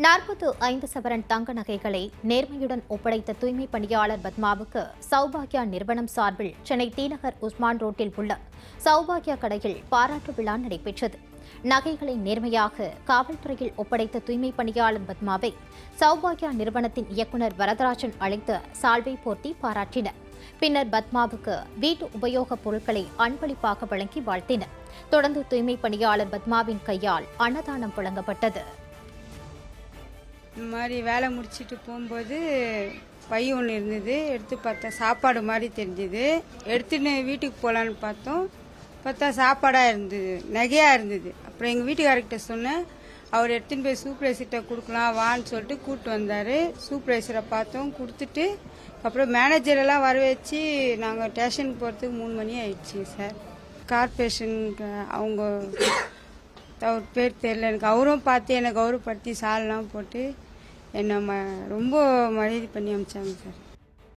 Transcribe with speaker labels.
Speaker 1: 45 சவரன் தங்க நகைகளை நேர்மையுடன் ஒப்படைத்த தூய்மை பணியாளர் பத்மாவுக்கு சௌபாக்யா நிறுவனம் சார்பில் சென்னை தீநகர் உஸ்மான் ரோட்டில் உள்ள சௌபாக்யா கடையில் பாராட்டு விழா நடைபெற்றது. நகைகளை நேர்மையாக காவல்துறையில் ஒப்படைத்த தூய்மை பணியாளர் பத்மாவை சௌபாக்யா நிறுவனத்தின் இயக்குநர் வரதராஜன் அழைத்து சால்வை போர்த்தி பாராட்டினர். பின்னர் பத்மாவுக்கு வீட்டு உபயோகப் பொருட்களை அன்பளிப்பாக வழங்கி வாழ்த்தினர். தொடர்ந்து தூய்மை பணியாளர் பத்மாவின் கையால் அன்னதானம் வழங்கப்பட்டது.
Speaker 2: இந்த மாதிரி வேலை முடிச்சுட்டு போகும்போது பை ஒன்று இருந்தது, எடுத்து பார்த்தா சாப்பாடு மாதிரி தெரிஞ்சுது. எடுத்துன்னு வீட்டுக்கு போகலான்னு பார்த்தா சாப்பாடாக இருந்தது, நகையாக இருந்தது. அப்புறம் எங்கள் வீட்டுக்காரர்கிட்ட சொன்னேன். அவர் எடுத்துன்னு போய் சூப்பர்வைசர்கிட்ட கொடுக்கலாம் வான்னு சொல்லிட்டு கூப்பிட்டு வந்தார். சூப்பர்வைசரை பார்த்தோம், கொடுத்துட்டு அப்புறம் மேனேஜரெல்லாம் வர வச்சு நாங்கள் ஸ்டேஷனுக்கு போகிறதுக்கு 3 மணி ஆயிடுச்சு சார். கார்பரேஷன் அவங்க அவர் பேர் தெரியல எனக்கு. அவரும் பார்த்து என்னை கௌரவப்படுத்தி சால்லாம் போட்டு என்னை ரொம்ப மரியாதை பண்ணி அனுப்பிச்சாங்க சார்.